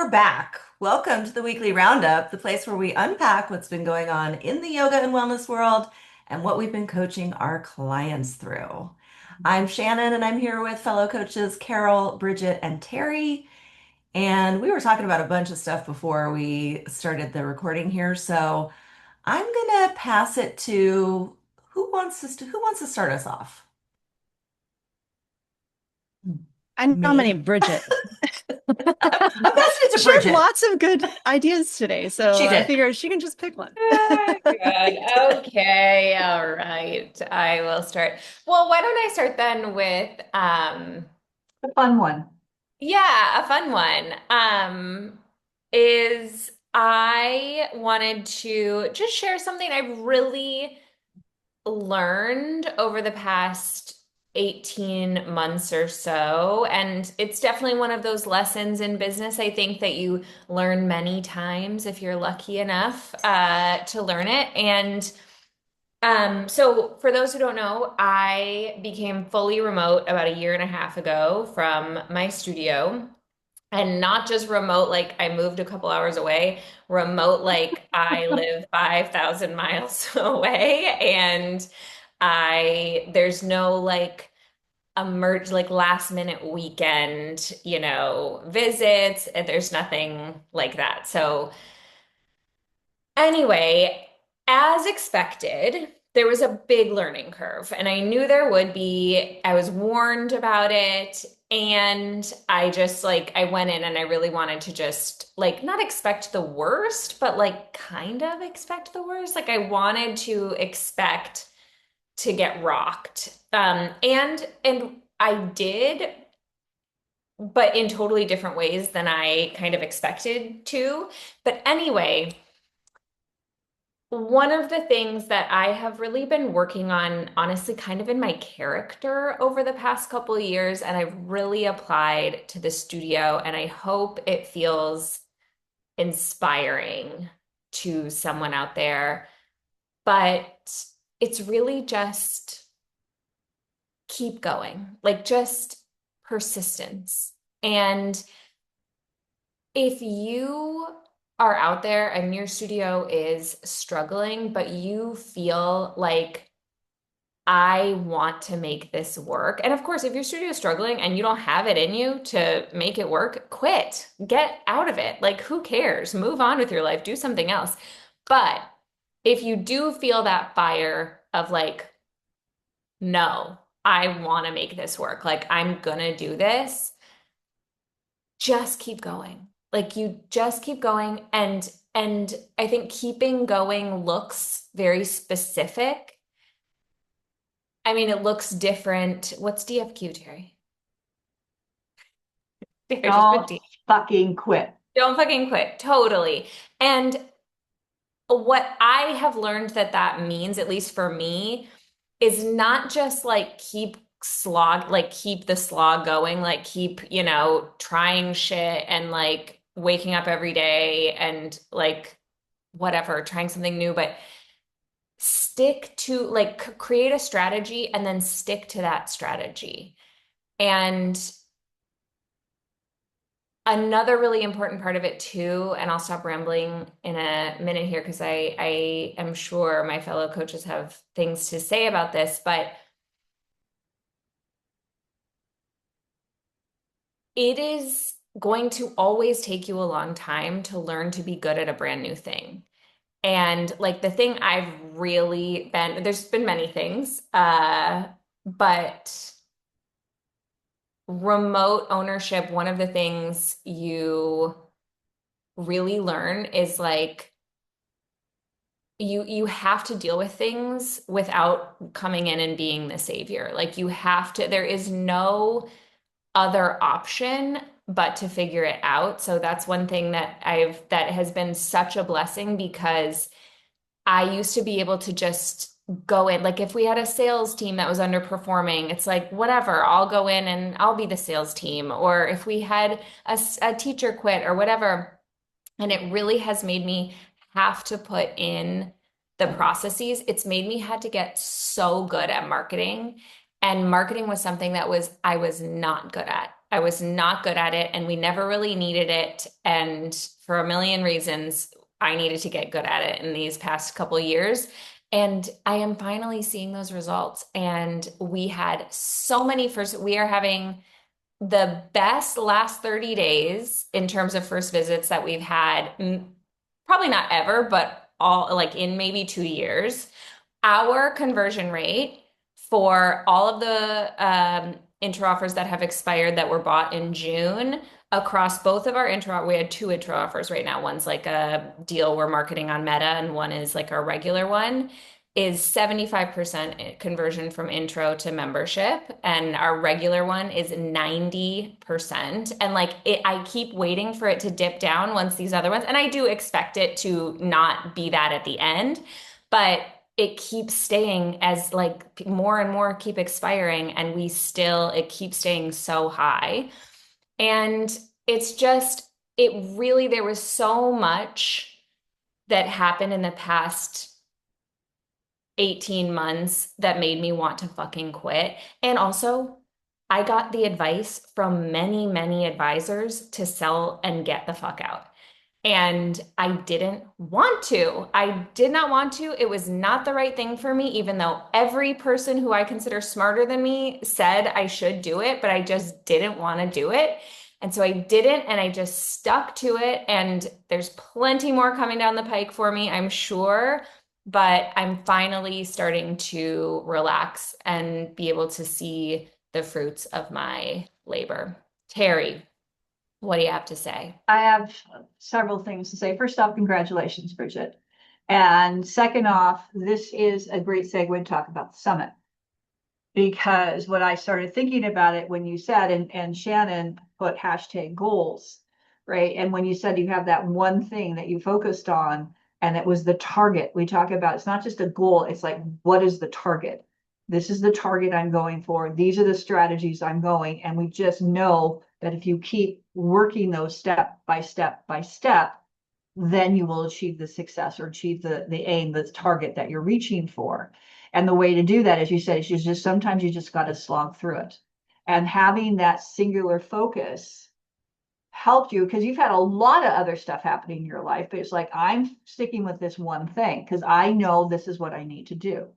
we're back. Welcome to the Weekly Roundup, the place where we unpack what's been going on in the yoga and wellness world and what we've been coaching our clients through. I'm Shannon, and I'm here with fellow coaches Carol, Bridget, and Terry. And we were talking about a bunch of stuff before we started the recording here, so I'm gonna pass it to who wants to start us off? I Me? nominate Bridget. I'm passing it to She had Bridget. lots of good ideas today, so She I did. figure she can just pick one. Good. Okay. All right. I will start. Well, why don't I start then with The fun one. yeah, a fun one. Is I wanted to just share something I've really learned over the past 18 months or so. And it's definitely one of those lessons in business, I think, that you learn many times if you're lucky enough to learn it. And so for those who don't know, I became fully remote about a year and a half ago from my studio. And not just remote, like I moved a couple hours away, remote, like I live 5,000 miles away. And there's no like emerge, like last minute weekend, visits. There's nothing like that. So, anyway, as expected, there was a big learning curve, and I knew there would be. I was warned about it, and I just like I went in and I really wanted to just like not expect the worst, but like kind of expect the worst. Like I wanted to expect to get rocked. And I did, but in totally different ways than I kind of expected to. But anyway, one of the things that I have really been working on, honestly, kind of in my character over the past couple of years, and I've really applied to the studio, and I hope it feels inspiring to someone out there. But it's really just keep going, like just persistence. And if you are out there and your studio is struggling, but you feel like I want to make this work. And of course, if your studio is struggling and you don't have it in you to make it work, quit. Get out of it. Like, who cares? Move on with your life, do something else. But if you do feel that fire of like, no, I want to make this work, like, I'm gonna do this, just keep going. Like you just keep going and I think keeping going looks very specific. I mean, it looks different. What's DFQ, Terry? Terry just put Don't D. fucking quit. Don't fucking quit. Totally. And what I have learned that that means, at least for me, is not just like keep slog, like keep the slog going, like keep, trying shit and like waking up every day and like whatever, trying something new, but stick to like create a strategy and then stick to that strategy. And another really important part of it too, and I'll stop rambling in a minute here because I am sure my fellow coaches have things to say about this, but it is going to always take you a long time to learn to be good at a brand new thing. And like the thing I've really there's been many things, but remote ownership, one of the things you really learn is like you have to deal with things without coming in and being the savior. Like you have to, there is no other option but to figure it out. So that's one thing that has been such a blessing because I used to be able to just go in. Like if we had a sales team that was underperforming, it's like, whatever, I'll go in and I'll be the sales team. Or if we had a teacher quit or whatever. And it really has made me have to put in the processes. It's made me had to get so good at marketing. And marketing was something that I was not good at. I was not good at it, and we never really needed it. And for a million reasons, I needed to get good at it in these past couple years. And I am finally seeing those results. And we had so many first, we are having the best last 30 days in terms of first visits that we've had, probably not ever, but all like in maybe 2 years. Our conversion rate for all of the intro offers that have expired that were bought in June across both of our intro, we had two intro offers right now. One's like a deal we're marketing on Meta, and one is like our regular one, is 75% conversion from intro to membership. And our regular one is 90%. And like I keep waiting for it to dip down once these other ones, and I do expect it to not be that at the end, but it keeps staying as like more and more keep expiring, and it keeps staying so high. And it's just, it really, there was so much that happened in the past 18 months that made me want to fucking quit. And also, I got the advice from many, many advisors to sell and get the fuck out. And I didn't want to. I did not want to. It was not the right thing for me, even though every person who I consider smarter than me said I should do it, but I just didn't want to do it. And so I didn't, and I just stuck to it. And there's plenty more coming down the pike for me, I'm sure. But I'm finally starting to relax and be able to see the fruits of my labor. Terry, what do you have to say? I have several things to say. First off, congratulations, Bridget. And second off, this is a great segue to talk about the summit. Because when I started thinking about it, when you said, and Shannon put hashtag goals, right? And when you said you have that one thing that you focused on, and it was the target, we talk about, it's not just a goal, it's like, what is the target? This is the target I'm going for. These are the strategies I'm going. And we just know that if you keep working those step by step by step, then you will achieve the success or achieve the aim, the target that you're reaching for. And the way to do that, as you said, is you just sometimes you just got to slog through it. And having that singular focus helped you because you've had a lot of other stuff happening in your life, but it's like, I'm sticking with this one thing because I know this is what I need to do.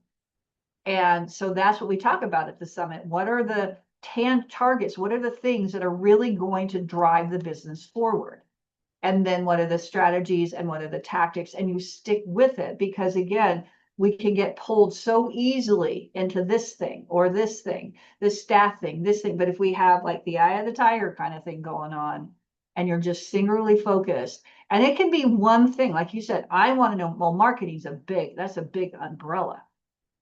And so that's what we talk about at the summit. What are the targets? What are the things that are really going to drive the business forward? And then what are the strategies and what are the tactics? And you stick with it because, again, we can get pulled so easily into this thing or this thing, this staff thing, this thing. But if we have like the eye of the tiger kind of thing going on, and you're just singularly focused, and it can be one thing, like you said, I want to know, well, marketing's that's a big umbrella,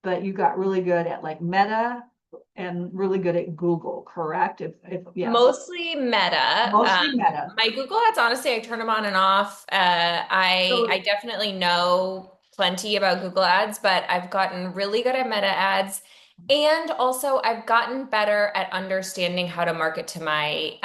but you got really good at like Meta and really good at Google, correct? If yes. Mostly Meta. Mostly Meta. My Google ads, honestly, I turn them on and off. I definitely know plenty about Google ads, but I've gotten really good at Meta ads. And also I've gotten better at understanding how to market to my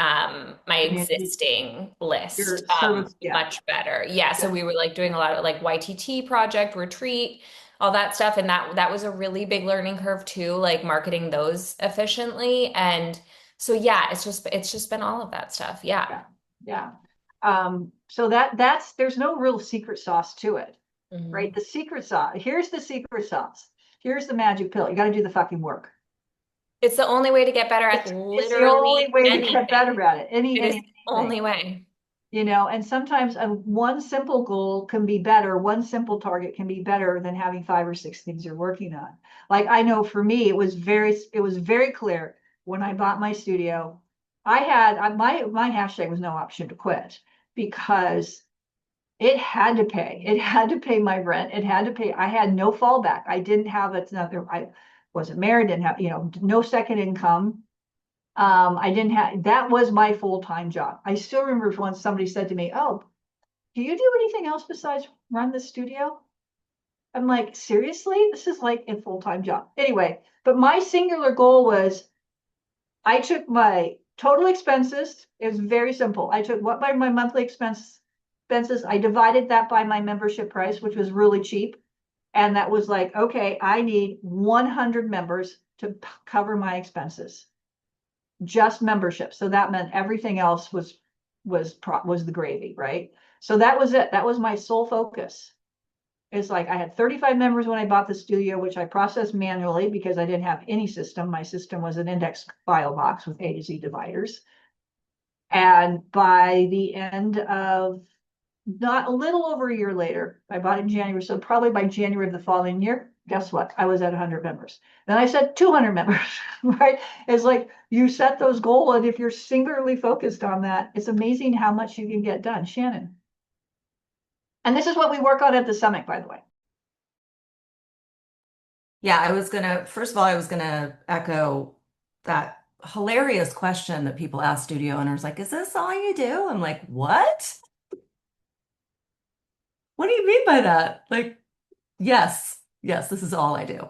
my existing list. Service, yeah. Much better. Yeah. So we were like doing a lot of like YTT project, retreat, all that stuff. And that was a really big learning curve too, like marketing those efficiently. And so yeah, it's just been all of that stuff. Yeah. Yeah. So that's there's no real secret sauce to it, right? The secret sauce, here's the secret sauce. Here's the magic pill. You got to do the fucking work. It's the only way to get better at literally anything. It's the only way to get better at it. It is the only way. You know, and sometimes one simple goal can be better. One simple target can be better than having 5 or 6 things you're working on. Like I know for me, it was very clear when I bought my studio. I had my hashtag was no option to quit because it had to pay. It had to pay my rent. It had to pay. I had no fallback. I didn't have another. I wasn't married. Didn't have no second income. I didn't have. That was my full-time job. I still remember once somebody said to me, "Oh, do you do anything else besides run the studio?" I'm like, seriously? This is like a full-time job. Anyway, but my singular goal was I took my total expenses. It was very simple. I took what my monthly expenses. I divided that by my membership price, which was really cheap. And that was like, okay, I need 100 members to cover my expenses. just membership. So that meant everything else was the gravy, right? So that was it. That was my sole focus. It's like I had 35 members when I bought the studio, which I processed manually because I didn't have any system. My system was an index file box with A to Z dividers. And by the end of not a little over a year later, I bought it in January. So probably by January of the following year, guess what? I was at 100 members. Then I said 200 members, right? It's like you set those goals, and if you're singularly focused on that, it's amazing how much you can get done. Shannon. And this is what we work on at the summit, by the way. Yeah, first of all, I was gonna echo that hilarious question that people ask studio owners, like, is this all you do? I'm like, what? What do you mean by that? Like, yes, this is all I do.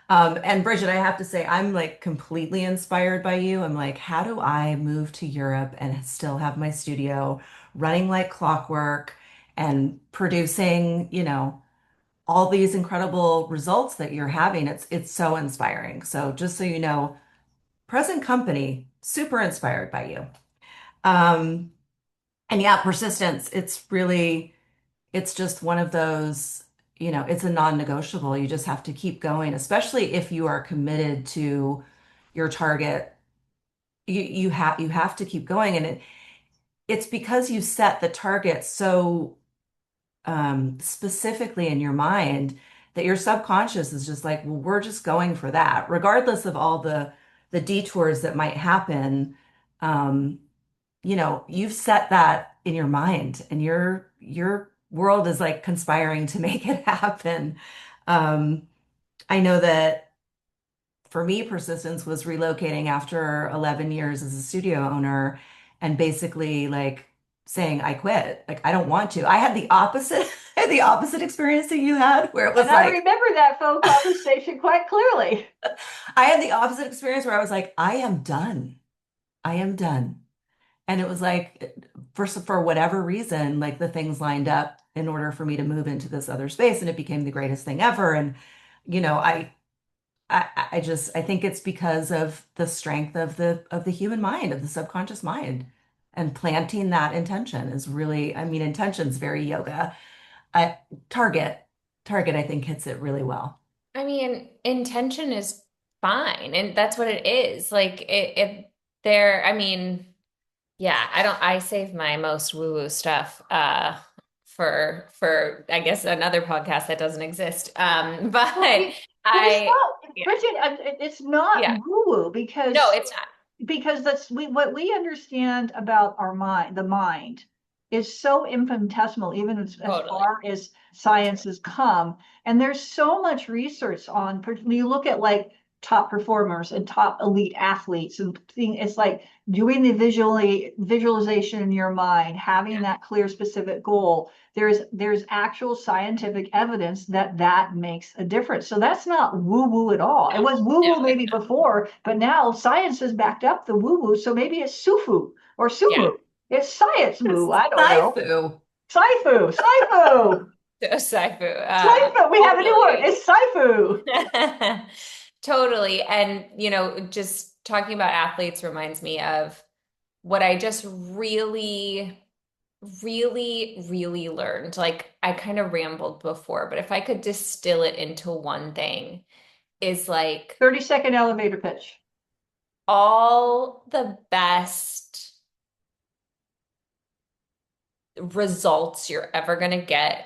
And Bridget, I have to say, I'm like completely inspired by you. I'm like, how do I move to Europe and still have my studio running like clockwork and producing, all these incredible results that you're having? It's so inspiring. So just so you know, present company, super inspired by you. Um, and yeah, persistence, it's just one of those, it's a non-negotiable. You just have to keep going, especially if you are committed to your target. You have to keep going. And it's because you set the target so specifically in your mind that your subconscious is just like, well, we're just going for that, regardless of all the detours that might happen. Um, you've set that in your mind, and your world is like conspiring to make it happen. Um, I know that for me, persistence was relocating after 11 years as a studio owner and basically like saying, I quit. Like, I don't want to. I had the opposite, I had the opposite experience that you had, where it was And I like, remember that phone conversation quite clearly. I had the opposite experience where I was like, I am done. I am done. And it was like, for whatever reason, like the things lined up in order for me to move into this other space, and it became the greatest thing ever. And you know, I think it's because of the strength of the human mind, of the subconscious mind, and planting that intention is really, I mean, intention's very yoga. I Target, Target, I think hits it really well. I mean, intention is fine, and that's what it is. Like it there, I mean, yeah, I save my most woo-woo stuff for I guess another podcast that doesn't exist. But Well, but it's I not, yeah, Bridget, it's not yeah. woo-woo No, because it's not. that's what we understand about our mind, the mind, is so infinitesimal, even as Totally. far as science has come. And there's so much research on when you look at like top performers and top elite athletes and it's like doing the visualization in your mind, having that clear specific goal. There's actual scientific evidence that that makes a difference. So that's not woo woo at all. It was woo No, woo it's maybe not. before, but now science has backed up the woo woo. So maybe it's sufu or Yeah. sumu. It's science moo. I don't know. Saifu. Saifu, saifu, So Saifu. saifu. We have a new word. Totally. It's saifu. Totally. And, just talking about athletes reminds me of what I just really, really, really learned. Like I kind of rambled before, but if I could distill it into one thing, is like 30-second elevator pitch. all the best results you're ever going to get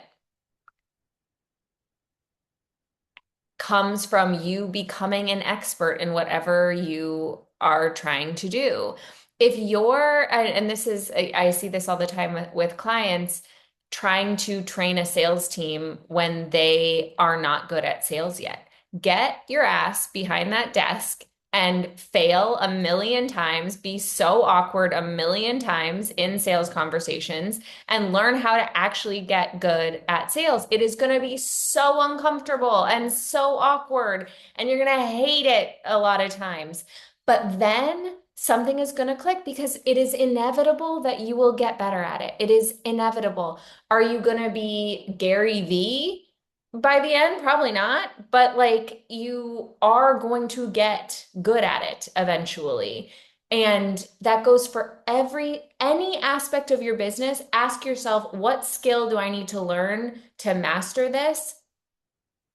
comes from you becoming an expert in whatever you are trying to do. If you're, and this is, I see this all the time with clients trying to train a sales team when they are not good at sales yet. Get your ass behind that desk and fail a million times, be so awkward a million times in sales conversations, and learn how to actually get good at sales. It is going to be so uncomfortable and so awkward, and you're going to hate it a lot of times. But then something is going to click because it is inevitable that you will get better at it. It is inevitable. Are you going to be Gary V by the end? Probably not, but like you are going to get good at it eventually. And that goes for any aspect of your business. Ask yourself, what skill do I need to learn to master this?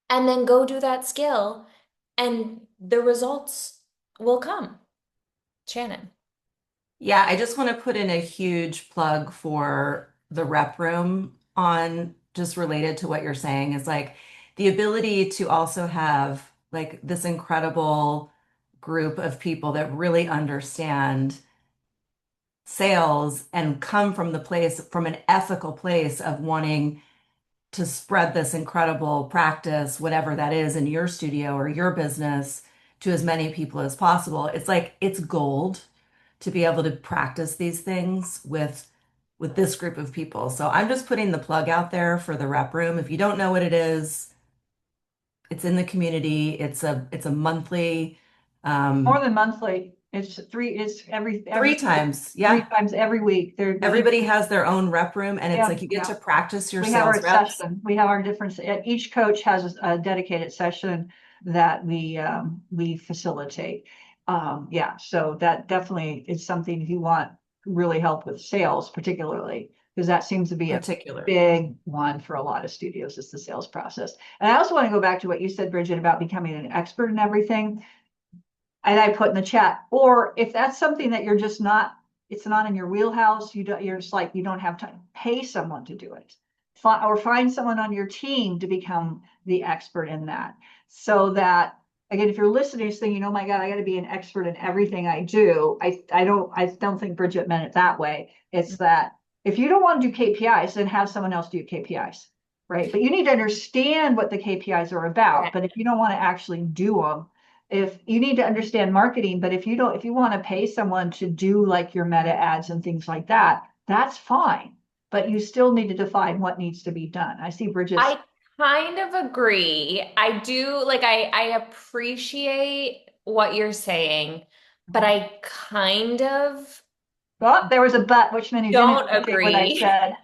And then go do that skill, and the results will come. Shannon. Yeah, I just want to put in a huge plug for the rep room on just related to what you're saying is like the ability to also have like this incredible group of people that really understand sales and come from the place, from an ethical place of wanting to spread this incredible practice, whatever that is in your studio or your business, to as many people as possible. It's like it's gold to be able to practice these things with this group of people. So I'm just putting the plug out there for the rep room. If you don't know what it is, it's in the community. It's a monthly More um than monthly. It's three every times. three Yeah. times every week. Everybody has their own rep room and it's Yeah, like you get yeah. to practice your We have sales our reps. session. We have our different, each coach has a dedicated session that we facilitate. Yeah, so that definitely is something if you want really help with sales particularly, because that seems to be a Particularly. big one for a lot of studios is the sales process. And I also want to go back to what you said, Bridget, about becoming an expert in everything. And I put in the chat, or if that's something that you're just not, it's not in your wheelhouse, you're just like, you don't have time, pay someone to do it. Or find someone on your team to become the expert in that. So that, again, if you're listening, saying, oh my God, I got to be an expert in everything I do. I don't think Bridget meant it that way. It's that if you don't want to do KPIs, then have someone else do KPIs, right? But you need to understand what the KPIs are about. But if you don't want to actually do them, if you need to understand marketing, but if you want to pay someone to do like your meta ads and things like that, that's fine. But you still need to define what needs to be done. I see Bridget's. I kind of agree. I do like I appreciate what you're saying, but I kind of Oh, there was a but, which meant you didn't don't appreciate what I agree. said.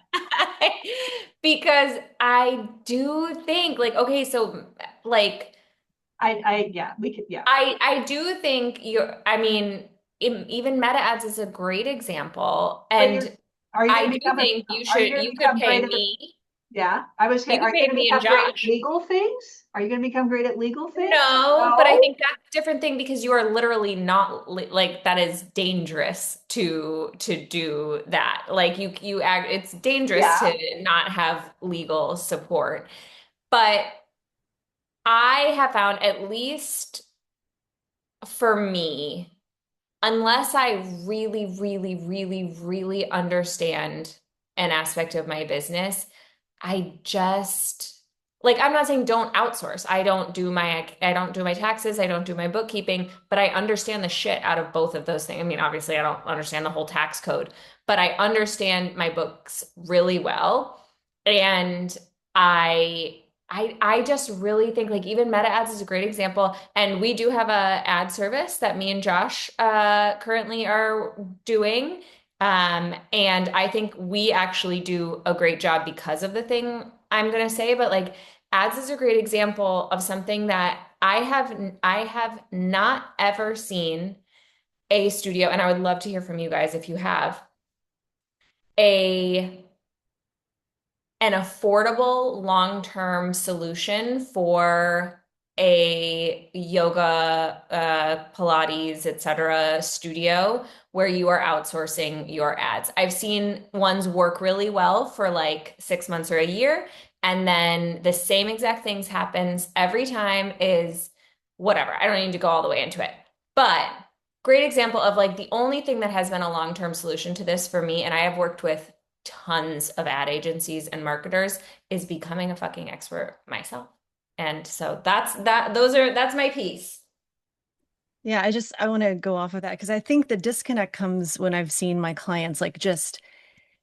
Because I do think like okay, so like Yeah, we could, yeah. I do think I mean even meta ads is a great example, But you're, and are you going I to do become think are you going to you could become pay great at the, me. yeah, I was You saying, are could you pay going to me and become great at Josh. legal things? Are you going to become great at legal things? No, but I No. think that's a different thing because you are literally not like that is dangerous to do that. Like you act it's dangerous Yeah. to not have legal support. But I have found at least for me, unless I really, really, really, really understand an aspect of my business, I just like I'm not saying don't outsource. I don't do my taxes, I don't do my bookkeeping, but I understand the shit out of both of those things. I mean, obviously I don't understand the whole tax code, but I understand my books really well. And I just really think like even meta ads is a great example. And we do have a ad service that me and Josh currently are doing. And I think we actually do a great job because of the thing I'm gonna say, but like ads is a great example of something that I have not ever seen a studio, and I would love to hear from you guys if you have a an affordable long-term solution for a yoga, Pilates, etc. studio where you are outsourcing your ads. I've seen ones work really well for like 6 months or a year, and then the same exact things happens every time is whatever. I don't need to go all the way into it. But great example of like the only thing that has been a long-term solution to this for me, and I have worked with tons of ad agencies and marketers is becoming a fucking expert myself. And so that's my piece. Yeah, I want to go off of that because I think the disconnect comes when I've seen my clients like just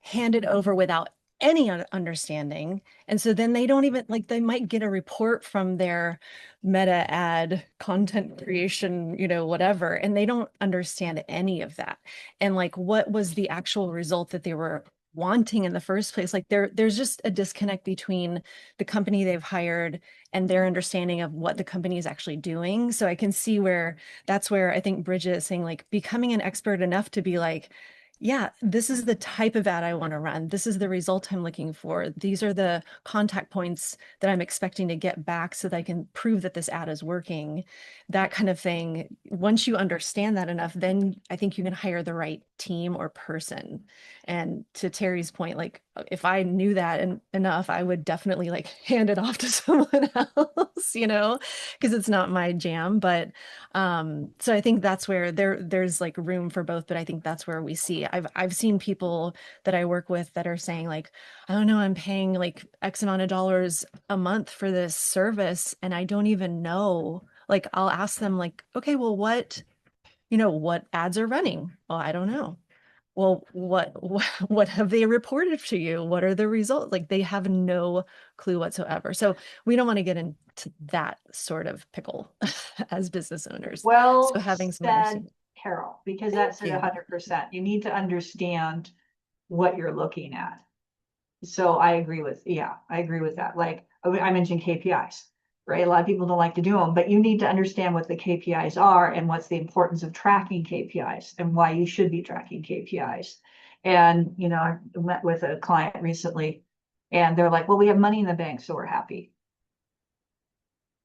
hand it over without any understanding. And so then they don't even like they might get a report from their meta ad content creation, whatever, and they don't understand any of that. And like what was the actual result that they were wanting in the first place. Like there's just a disconnect between the company they've hired and their understanding of what the company is actually doing. So I can see where that's where I think Bridget is saying, like, becoming an expert enough to be like, yeah, this is the type of ad I want to run. This is the result I'm looking for. These are the contact points that I'm expecting to get back so that I can prove that this ad is working. That kind of thing. Once you understand that enough, then I think you can hire the right team or person. And to Terry's point, like, if I knew that enough, I would definitely like hand it off to someone else, because it's not my jam. But so I think that's where there's like room for both, but I think that's where we see. I've seen people that I work with that are saying like, I don't know, I'm paying like X amount of dollars a month for this service, and I don't even know. Like, I'll ask them like, okay, well, what ads are running? Well, I don't know. Well, what have they reported to you? What are the results? Like, they have no clue whatsoever. So we don't want to get into that sort of pickle as business owners. So Well having some said, understanding. Carol, because Thank that's at you. 100%. You need to understand what you're looking at. So I agree with, yeah, I agree with that. Like I mentioned KPIs, right? A lot of people don't like to do them, but you need to understand what the KPIs are and what's the importance of tracking KPIs and why you should be tracking KPIs. And, I met with a client recently and they're like, well, we have money in the bank, so we're happy.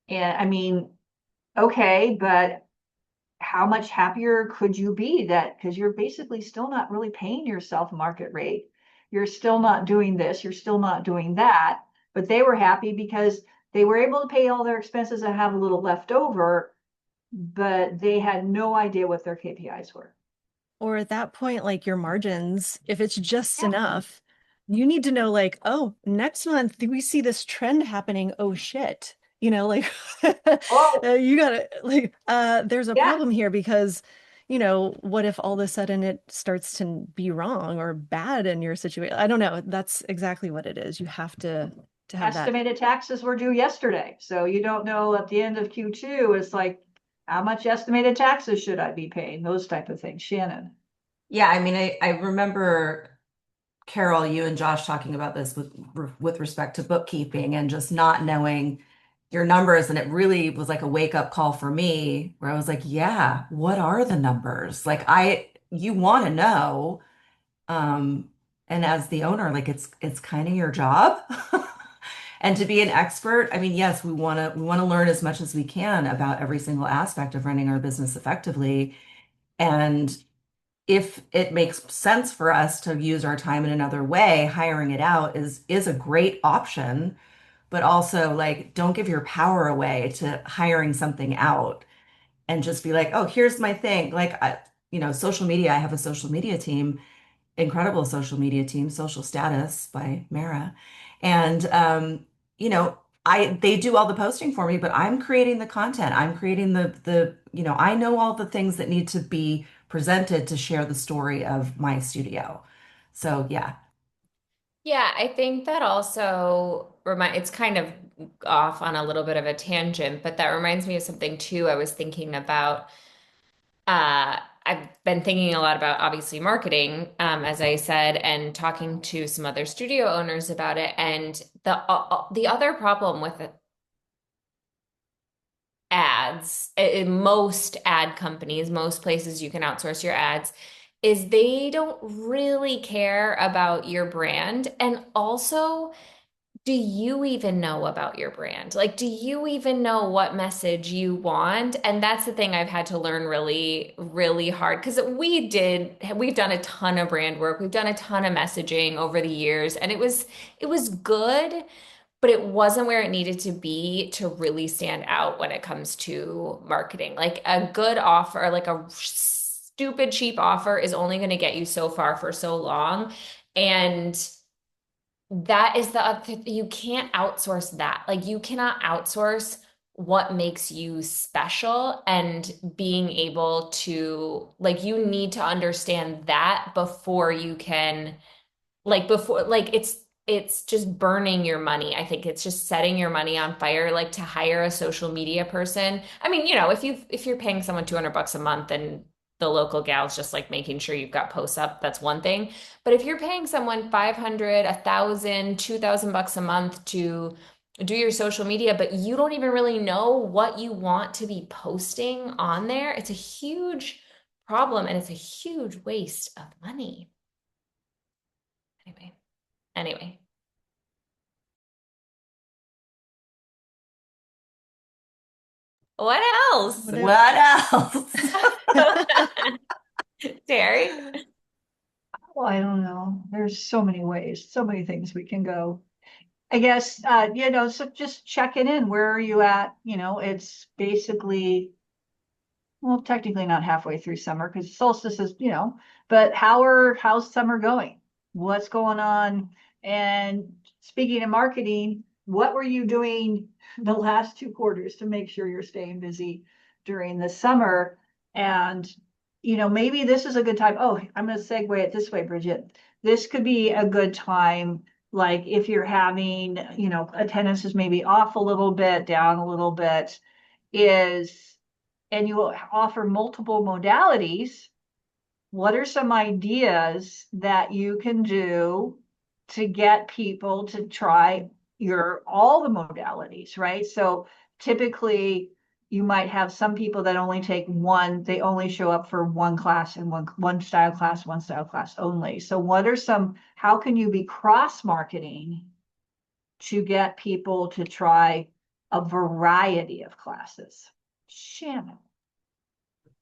And I mean, okay, but how much happier could you be that because you're basically still not really paying yourself market rate. You're still not doing this, you're still not doing that. But they were happy because they were able to pay all their expenses and have a little left over, but they had no idea what their KPIs were. Or at that point, like your margins, if it's just Yeah. enough, you need to know, like, oh, next month we see this trend happening. Oh shit. Like Oh, you gotta like there's a yeah. problem here because what if all of a sudden it starts to be wrong or bad in your situation? I don't know. That's exactly what it is. You have to have that. Estimated taxes were due yesterday. So you don't know at the end of Q2, it's like, how much estimated taxes should I be paying? Those type of things. Shannon. Yeah, I mean, I remember Carol, you and Josh talking about this with respect to bookkeeping and just not knowing your numbers. And it really was like a wake up call for me where I was like, yeah, what are the numbers? Like you want to know. Um, and as the owner, like it's kind of your job. And to be an expert, I mean, yes, we want to learn as much as we can about every single aspect of running our business effectively. And if it makes sense for us to use our time in another way, hiring it out is a great option, but also like don't give your power away to hiring something out and just be like, "Oh, here's my thing." Like social media, I have a social media team, incredible social media team, Social Status by Mara. And I they do all the posting for me, but I'm creating the content. I'm creating I know all the things that need to be presented to share the story of my studio. So yeah. Yeah, I think that also it's kind of off on a little bit of a tangent, but that reminds me of something too I was thinking about. I've been thinking a lot about obviously marketing, as I said, and talking to some other studio owners about it. And the other problem with ads in most ad companies, most places you can outsource your ads, is they don't really care about your brand. And also, do you even know about your brand? Like, do you even know what message you want? And that's the thing I've had to learn really, really hard because we've done a ton of brand work. We've done a ton of messaging over the years, and it was good, but it wasn't where it needed to be to really stand out when it comes to marketing. Like a good offer, like a stupid cheap offer is only going to get you so far for so long. And that is you can't outsource that. Like you cannot outsource what makes you special and being able to like you need to understand that before you can before it's just burning your money. I think it's just setting your money on fire like to hire a social media person. I mean, if you're paying someone $200 a month and the local gals just like making sure you've got posts up, that's one thing. But if you're paying someone 500, 1,000, 2,000 bucks a month to do your social media, but you don't even really know what you want to be posting on there, it's a huge problem and it's a huge waste of money. Anyway. What else? What else? Terry? Well, I don't know. There's so many ways, so many things we can go. I guess, so just checking in. Where are you at? It's basically, well, technically not halfway through summer because solstice is, but how's summer going? What's going on? And speaking of marketing, what were you doing the last 2 quarters to make sure you're staying busy during the summer? And, maybe this is a good time. Oh, I'm going to segue it this way, Bridget. This could be a good time. Like if you're having, attendance is maybe off a little bit, down a little bit, and you offer multiple modalities, what are some ideas that you can do to get people to try all the modalities, right? So typically you might have some people that only take one, they only show up for one class and one style class only. So how can you be cross marketing to get people to try a variety of classes? Shannon.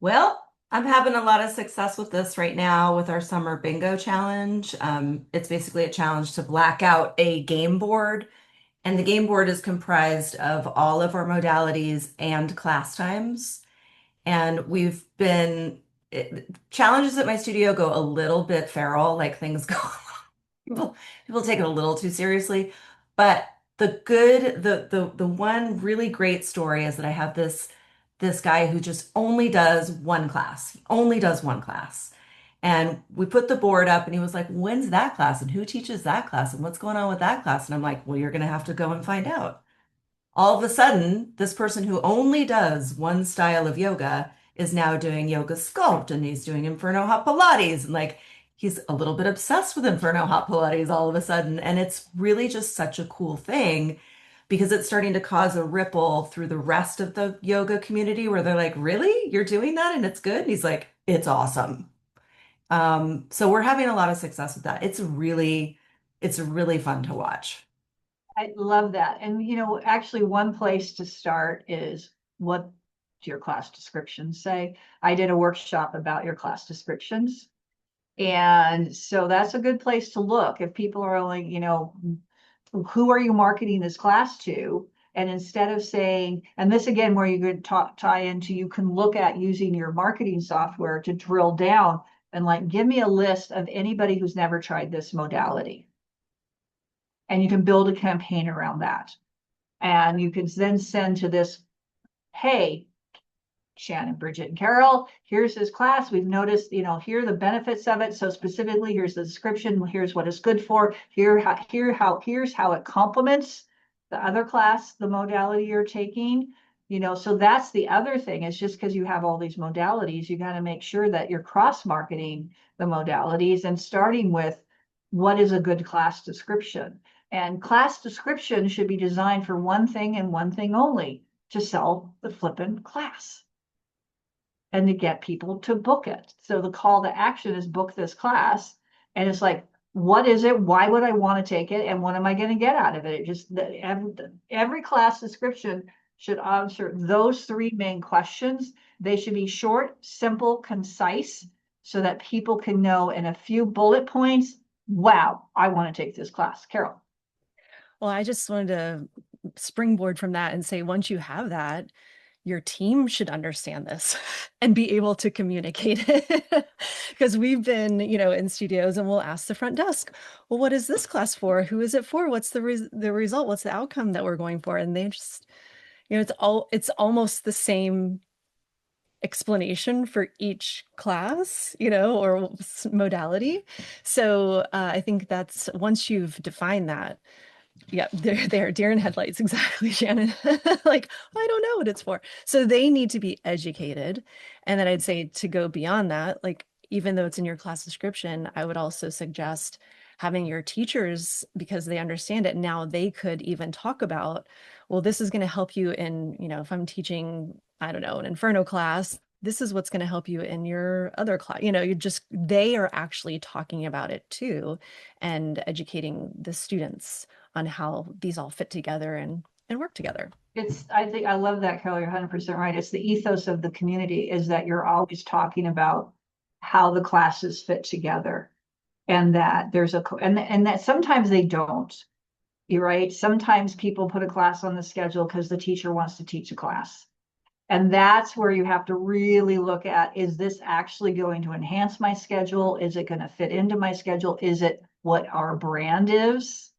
Well, I'm having a lot of success with this right now with our summer bingo challenge. It's basically a challenge to black out a game board, and the game board is comprised of all of our modalities and class times. And challenges at my studio go a little bit feral, like things go, people take it a little too seriously. But the one really great story is that I have this guy who just only does one class, only does one class. And we put the board up and he was like, when's that class? And who teaches that class? And what's going on with that class? And I'm like, well, you're going to have to go and find out. All of a sudden, this person who only does one style of yoga is now doing yoga sculpt and he's doing Inferno Hot Pilates. And like, he's a little bit obsessed with Inferno Hot Pilates all of a sudden. And it's really just such a cool thing because it's starting to cause a ripple through the rest of the yoga community where they're like, really? You're doing that and it's good? And he's like, it's awesome. So we're having a lot of success with that. It's really fun to watch. I love that. And, actually one place to start is what do your class descriptions say? I did a workshop about your class descriptions. And so that's a good place to look. If people are only, who are you marketing this class to? And instead of saying, and this again, where you could tie into, you can look at using your marketing software to drill down and like, give me a list of anybody who's never tried this modality. And you can build a campaign around that. And you can then send to this, hey, Shannon, Bridget, and Carol, here's this class. We've noticed, here are the benefits of it. So specifically, here's the description. Here's what it's good for. Here's how it complements the other class, the modality you're taking. So that's the other thing is just because you have all these modalities, you got to make sure that you're cross-marketing the modalities and starting with what is a good class description. And class description should be designed for one thing and one thing only, to sell the flippin' class and to get people to book it. So the call to action is book this class. And it's like, what is it? Why would I want to take it? And what am I going to get out of it? It just, every class description should answer those 3 main questions. They should be short, simple, concise, so that people can know in a few bullet points, wow, I want to take this class. Carol. Well, I just wanted to springboard from that and say, once you have that, your team should understand this and be able to communicate it. Because we've been, in studios and we'll ask the front desk, well, what is this class for? Who is it for? What's the result? What's the outcome that we're going for? And they just, it's almost the same explanation for each class, or modality. So I think that's once you've defined that, Yeah, they're deer in headlights, exactly, Shannon. Like, I don't know what it's for. So they need to be educated. And then I'd say to go beyond that, like, even though it's in your class description, I would also suggest having your teachers, because they understand it now, they could even talk about, well, this is going to help you in, if I'm teaching, I don't know, an Inferno class, this is what's going to help you in your other class. They are actually talking about it too and educating the students on how these all fit together and work together. I think I love that, Carol. You're 100% right. It's the ethos of the community is that you're always talking about how the classes fit together and that and that sometimes they don't. You're right. Sometimes people put a class on the schedule because the teacher wants to teach a class. And that's where you have to really look at, is this actually going to enhance my schedule? Is it going to fit into my schedule? Is it what our brand is?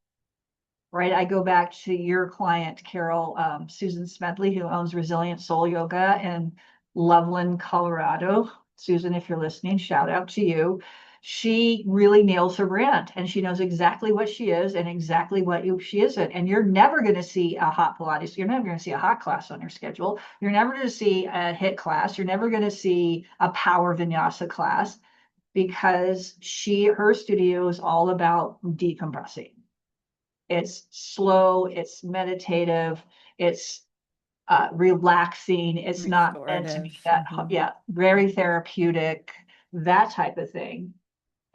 Right. I go back to your client, Carol, Susan Smedley, who owns Resilient Soul Yoga in Loveland, Colorado. Susan, if you're listening, shout out to you. She really nails her brand and she knows exactly what she is and exactly what she isn't. And you're never going to see a hot Pilates. You're never going to see a hot class on your schedule. You're never going to see a HIIT class. You're never going to see a power vinyasa class because her studio is all about decompressing. It's slow, it's meditative, it's relaxing. It's not meant to be Restorative. that, yeah, very therapeutic, that type of thing.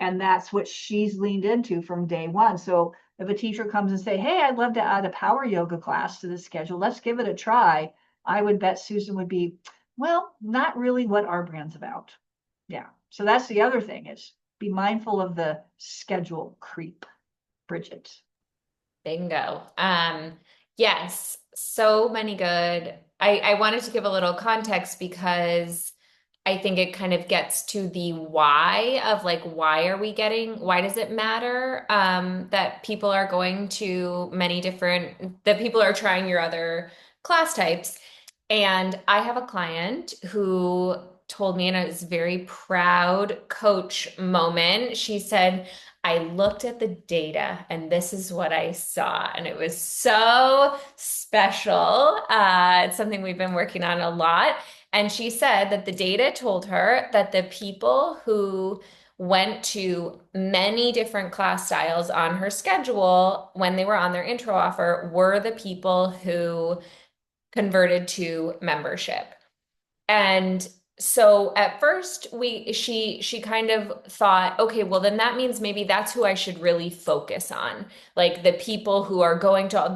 And that's what she's leaned into from day one. So if a teacher comes and say, hey, I'd love to add a power yoga class to the schedule, let's give it a try. I would bet Susan would be, well, not really what our brand's about. Yeah. So that's the other thing is be mindful of the schedule creep, Bridget. Bingo. Yes, so many good. I wanted to give a little context because I think it kind of gets to the why of like, why does it matter that people are going to that people are trying your other class types? And I have a client who told me, and it was a very proud coach moment. She said, I looked at the data and this is what I saw. And it was so special. It's something we've been working on a lot. And she said that the data told her that the people who went to many different class styles on her schedule when they were on their intro offer were the people who converted to membership. And so at first she kind of thought, okay, well then that means maybe that's who I should really focus on. Like the people who are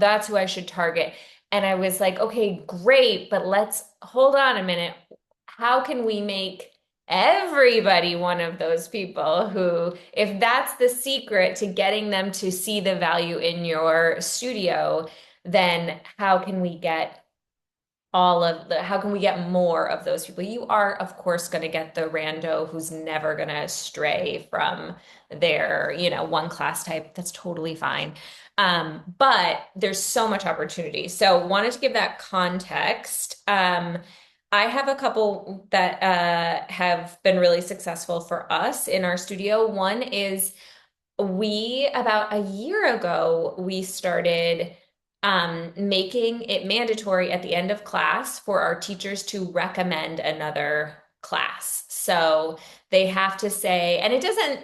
that's who I should target. And I was like, okay, great, but let's hold on a minute. How can we make everybody one of those people who, if that's the secret to getting them to see the value in your studio, then how can we get more of those people? You are, of course, going to get the rando who's never going to stray from their, one class type. That's totally fine. But there's so much opportunity. So wanted to give that context. I have a couple that have been really successful for us in our studio. One is about a year ago, we started making it mandatory at the end of class for our teachers to recommend another class. So they have to say, and it doesn't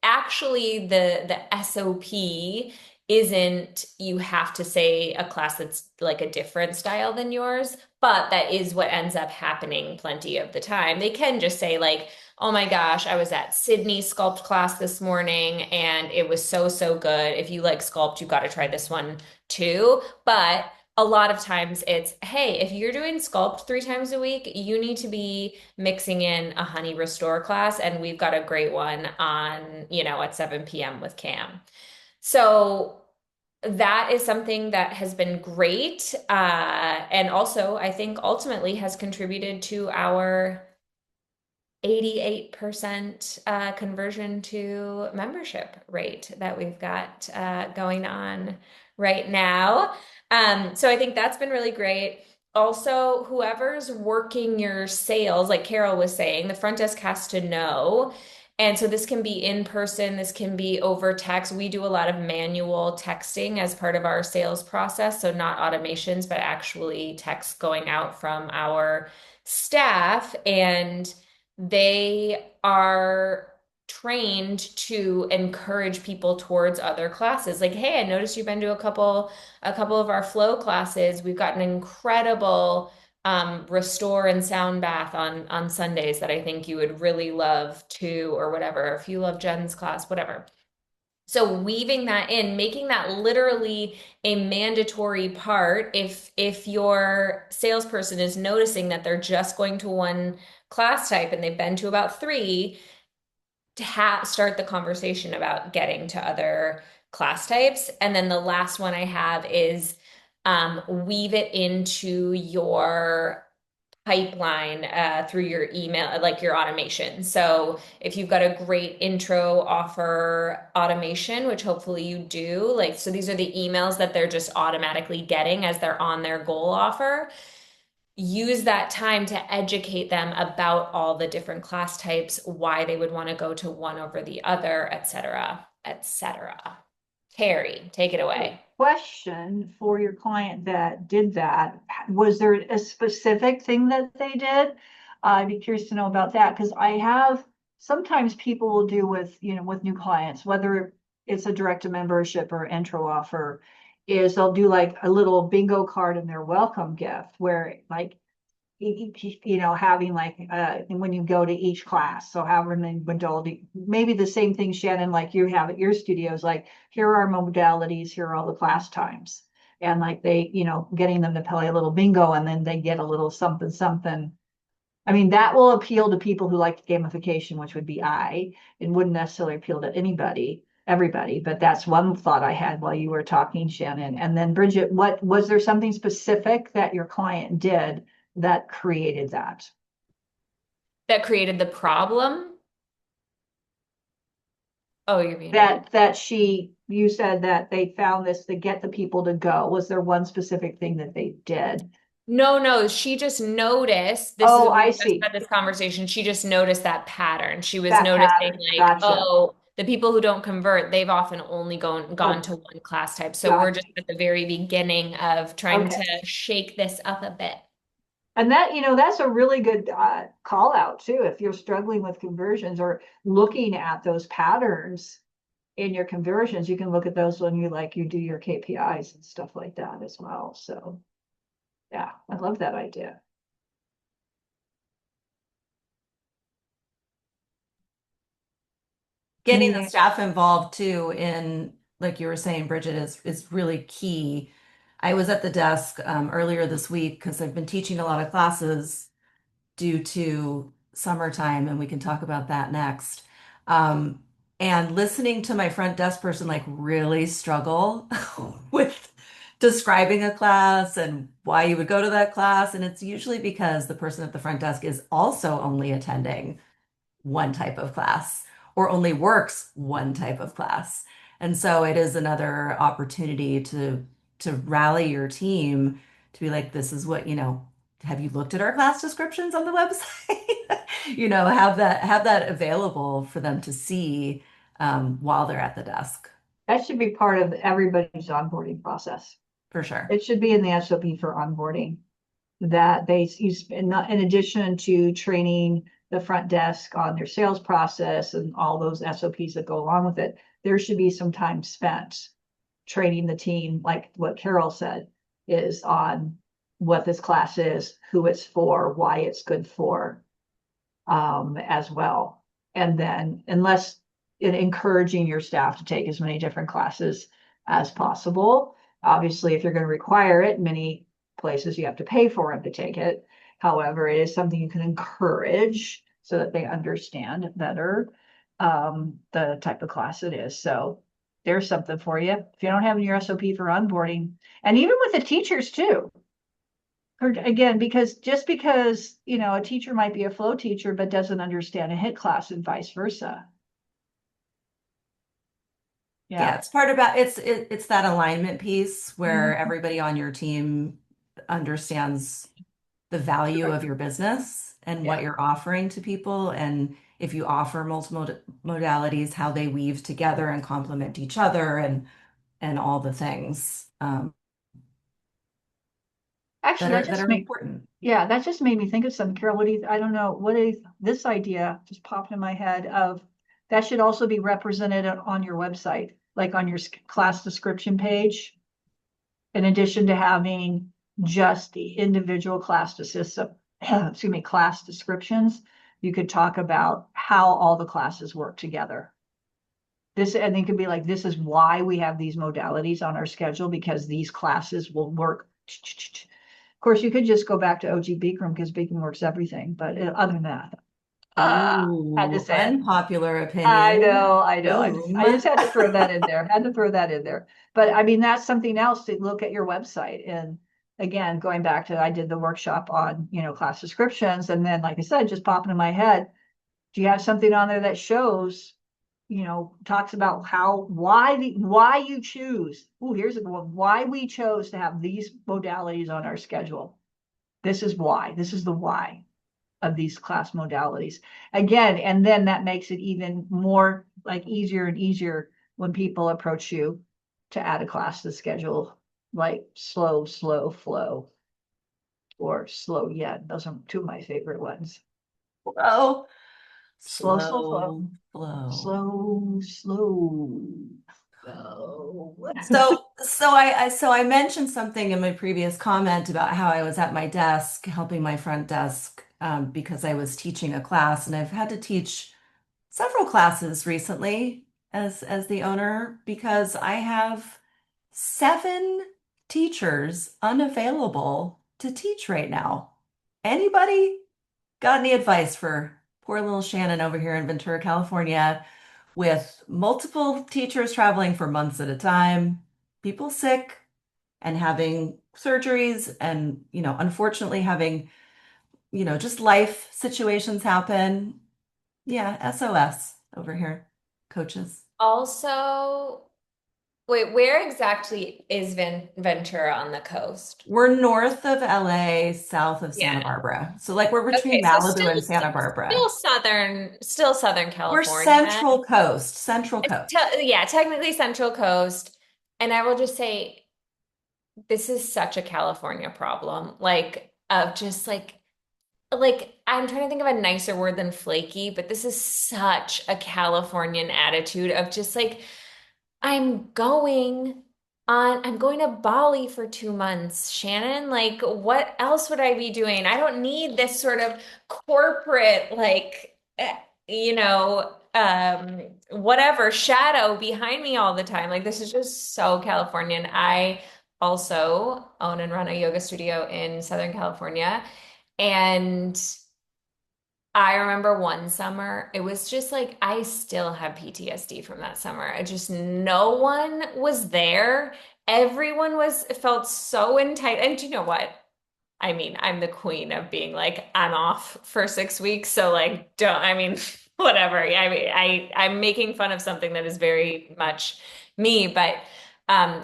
actually, the SOP isn't you have to say a class that's like a different style than yours, but that is what ends up happening plenty of the time. They can just say like, oh my gosh, I was at Sydney's sculpt class this morning and it was so, so good. If you like sculpt, you got to try this one too. But a lot of times it's, hey, if you're doing sculpt 3 times a week, you need to be mixing in a honey restore class. And we've got a great one on, at 7 p.m. with Cam. So that is something that has been great. And also, I think ultimately has contributed to our 88% conversion to membership rate that we've got going on right now. So I think that's been really great. Also, whoever's working your sales, like Carol was saying, the front desk has to know. And so this can be in person, this can be over text. We do a lot of manual texting as part of our sales process. So not automations, but actually text going out from our staff. And they are trained to encourage people towards other classes. Like, hey, I noticed you've been to a couple of our flow classes. We've got an incredible restore and sound bath on Sundays that I think you would really love to, or whatever. If you love Jen's class, whatever. So weaving that in, making that literally a mandatory part. If your salesperson is noticing that they're just going to one class type and they've been to about three, to start the conversation about getting to other class types. And then the last one I have is weave it into your pipeline through your email, like your automation. So if you've got a great intro offer automation, which hopefully you do, like, so these are the emails that they're just automatically getting as they're on their goal offer. Use that time to educate them about all the different class types, why they would want to go to one over the other, et cetera, et cetera. Terry, take it away. Question for your client that did that. Was there a specific thing that they did? I'd be curious to know about that because I have sometimes people will do with, with new clients, whether it's a direct to membership or intro offer, is they'll do like a little bingo card in their welcome gift where like having like when you go to each class. So however many modality, maybe the same thing, Shannon, like you have at your studios, like here are our modalities, here are all the class times. And like they, getting them to play a little bingo and then they get a little something, something. I mean, that will appeal to people who like gamification, which would be it wouldn't necessarily appeal to everybody, but that's one thought I had while you were talking, Shannon. And then Bridget, what was there something specific that your client did that created that? That created the problem. Oh, you're muted. You said that they found this to get the people to go. Was there one specific thing that they did? No, no, she just noticed. This is Oh, we I just see. had this conversation. She just noticed that pattern. She was That noticing pattern. like, Gotcha. oh, the people who don't convert, they've often only gone Oh, to one class type. So we're gotcha. just at the very beginning of trying Okay. to shake this up a bit. And that, that's a really good call out too. If you're struggling with conversions or looking at those patterns in your conversions, you can look at those when you do your KPIs and stuff like that as well. So yeah, I love that idea. Getting the Anything? staff involved too in, like you were saying, Bridget, is really key. I was at the desk earlier this week because I've been teaching a lot of classes due to summertime, and we can talk about that next. Um, and listening to my front desk person like really struggle with describing a class and why you would go to that class. And it's usually because the person at the front desk is also only attending one type of class or only works one type of class. And so it is another opportunity to rally your team to be like, this is what, have you looked at our class descriptions on the website? Have that available for them to see while they're at the desk, That should be part of everybody's onboarding process. for sure. It should be in the SOP for onboarding that in addition to training the front desk on their sales process and all those SOPs that go along with it, there should be some time spent training the team, like what Carol said, is on what this class is, who it's for, why it's good for, as well. And then unless in encouraging your staff to take as many different classes as possible. Obviously, if you're going to require it, many places you have to pay for them to take it. However, it is something you can encourage so that they understand better the type of class it is. So there's something for you. If you don't have your SOP for onboarding, and even with the teachers too, again, because just because, a teacher might be a flow teacher, but doesn't understand a hit class and vice versa. Yeah, Yeah. it's part about it's that alignment piece where Mhm. everybody on your team understands the value Sure. of your business and what Yeah. you're offering to people. And if you offer multiple modalities, how they weave together and complement each other and all the things Actually, that are important. yeah, that just made me think of something. Carol, what do you, I don't know, this idea just popped in my head of that should also be represented on your website, like on your class description page. In addition to having just the individual excuse me, class descriptions, you could talk about how all the classes work together. This, I think, could be like, this is why we have these modalities on our schedule, because these classes will work. Of course, you could just go back to OG Beacom because Beacom works everything. But other than that, had to Ooh, say it. unpopular opinion. I know. Boom. I just had to throw that in there. Had to throw that in there. But I mean, that's something else to look at your website. And again, going back to, I did the workshop on, class descriptions. And then, like I said, just popping in my head, do you have something on there that shows, talks about why you choose? Oh, here's a good one. Why we chose to have these modalities on our schedule. This is why. This is the why of these class modalities. Again, and then that makes it even more like easier and easier when people approach you to add a class to the schedule, like slow flow or slow yet. Those are two of my favorite ones. Slow, Flow, slow, flow. slow go. So I mentioned something in my previous comment about how I was at my desk helping my front desk because I was teaching a class, and I've had to teach several classes recently as the owner because I have 7 teachers unavailable to teach right now. Anybody got any advice for poor little Shannon over here in Ventura, California, with multiple teachers traveling for months at a time, people sick and having surgeries and, unfortunately having, just life situations happen. Yeah, SOS over here, coaches. Also, wait, where exactly is Ventura on the coast? We're north of LA, south of Santa Yeah. Barbara. So like we're between Okay, so Malibu and Santa Barbara. still Southern We're California. Central Coast, Central It's Coast. yeah, technically Central Coast. And I will just say this is such a California problem. Like of just like I'm trying to think of a nicer word than flaky, but this is such a Californian attitude of just like I'm going to Bali for 2 months, Shannon. Like, what else would I be doing? I don't need this sort of corporate, like, whatever shadow behind me all the time. Like, this is just so Californian. I also own and run a yoga studio in Southern California. And I remember one summer, it was just like I still have PTSD from that summer. I just no one was there. Everyone was felt so entitled. And you know what? I mean, I'm the queen of being like, I'm off for 6 weeks. So like, don't, I mean, whatever. I mean, I'm making fun of something that is very much me, but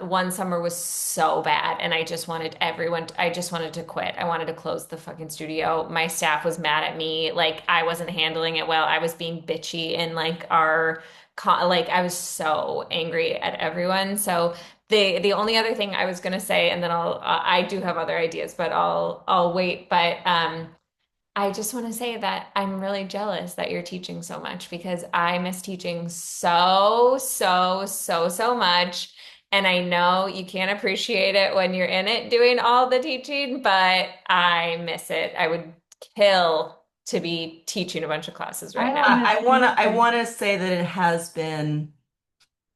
one summer was so bad and I just wanted to quit. I wanted to close the fucking studio. My staff was mad at me. Like I wasn't handling it well. I was being bitchy in like like I was so angry at everyone. So the only other thing I was gonna say, and then I do have other ideas, but I'll wait. But I just want to say that I'm really jealous that you're teaching so much because I miss teaching so much. And I know you can't appreciate it when you're in it doing all the teaching, but I miss it. I would kill to be teaching a bunch of classes I right don't now. miss I anything. wanna say that it has been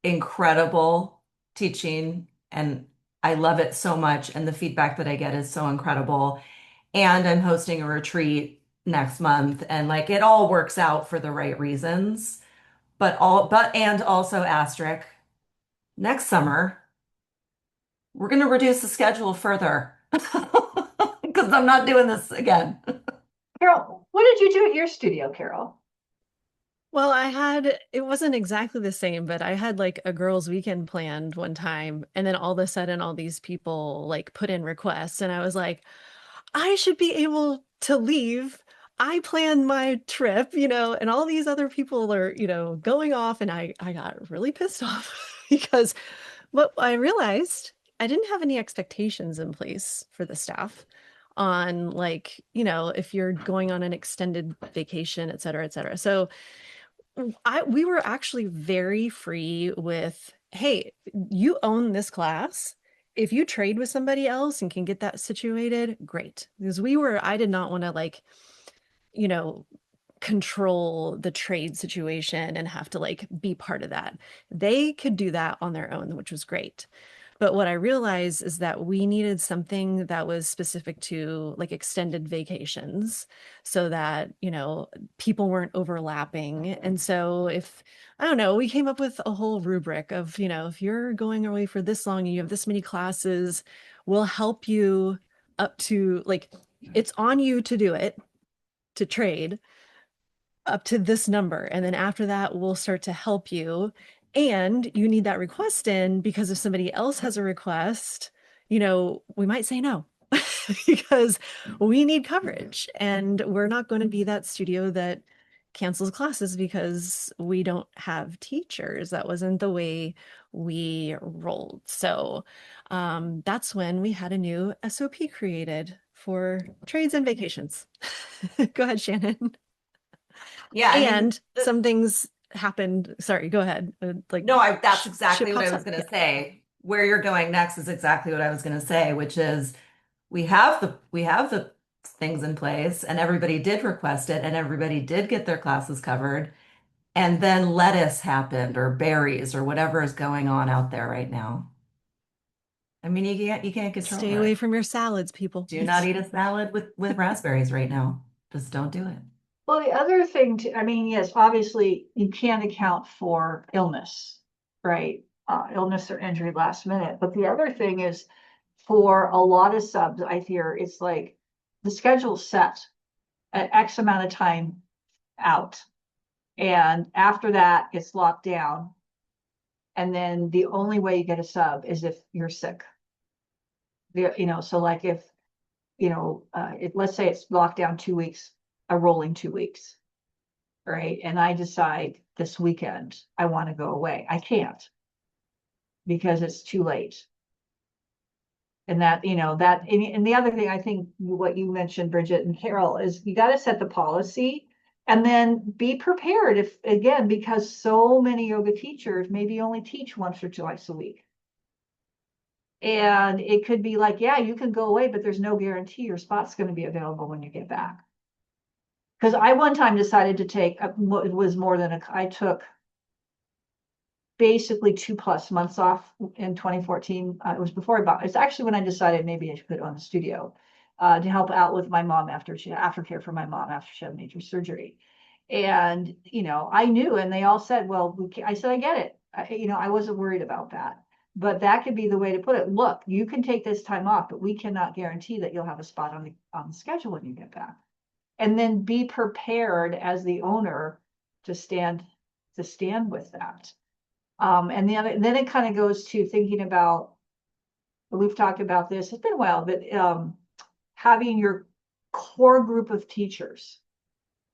incredible teaching, and I love it so much, and the feedback that I get is so incredible. And I'm hosting a retreat next month, and like it all works out for the right reasons. And also asterisk, next summer, we're gonna reduce the schedule further because I'm not doing this again. Carol, what did you do at your studio, Carol? Well, it wasn't exactly the same, but I had like a girls' weekend planned one time, and then all of a sudden, all these people like put in requests, and I was like, I should be able to leave. I planned my trip, and all these other people are, going off, and I got really pissed off because what I realized, I didn't have any expectations in place for the staff on, like, if you're going on an extended vacation, et cetera, et cetera. So we were actually very free with, hey, you own this class. If you trade with somebody else and can get that situated, great. Because I did not want to, like, you know, control the trade situation and have to, like, be part of that. They could do that on their own, which was great. But what I realized is that we needed something that was specific to, like, extended vacations so that, people weren't overlapping. And so I don't know, we came up with a whole rubric of, if you're going away for this long and you have this many classes, we'll help you up to, like, it's on you to do it, to trade up to this number. And then after that, we'll start to help you. And you need that request in, because if somebody else has a request, we might say no because we need coverage. And we're not going to be that studio that cancels classes because we don't have teachers. That wasn't the way we rolled. So that's when we had a new SOP created for trades and vacations. Go ahead, Shannon. Yeah, I mean, And some things happened. Sorry, go ahead. Like, no, that's shit exactly what I pops was up. going Yeah. to say. Where you're going next is exactly what I was going to say, which is we have the things in place and everybody did request it and everybody did get their classes covered. And then lettuce happened or berries or whatever is going on out there right now. I mean, you can't control Stay away it. from your salads, people. Do not eat a salad with raspberries right now. Just don't do it. Well, the other thing I mean, yes, obviously you can't account for illness, right? Illness or injury last minute. But the other thing is, for a lot of subs, I hear it's like the schedule's set at X amount of time out. And after that, it's locked down. And then the only way you get a sub is if you're sick. So like if, let's say it's locked down 2 weeks, a rolling 2 weeks, right? And I decide this weekend I want to go away. I can't because it's too late. And and the other thing I think what you mentioned, Bridget and Carol, is you got to set the policy and then be prepared if, again, because so many yoga teachers maybe only teach once or twice a week. And it could be like, yeah, you can go away, but there's no guarantee your spot's going to be available when you get back. Because I one time decided to take, it was more than I took basically 2+ months off in 2014. It was before it's actually when I decided maybe I should put on the studio to help out with my mom aftercare for my mom after she had major surgery. And, I knew, and they all said, well, I said, I get it. I wasn't worried about that. But that could be the way to put it. Look, you can take this time off, but we cannot guarantee that you'll have a spot on the schedule when you get back. And then be prepared as the owner to stand with that. And then it kind of goes to thinking about, we've talked about this, it's been a while, but having your core group of teachers.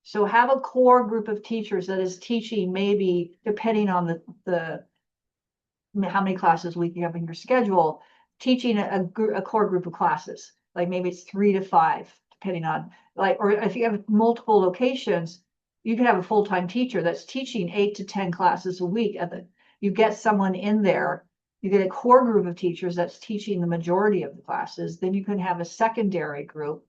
So have a core group of teachers that is teaching, maybe depending on the how many classes a week you have in your schedule, teaching a core group of classes. Like maybe it's 3 to 5, depending on, like, or if you have multiple locations, you can have a full-time teacher that's teaching 8 to 10 classes a week. You get someone in there, you get a core group of teachers that's teaching the majority of the classes. Then you can have a secondary group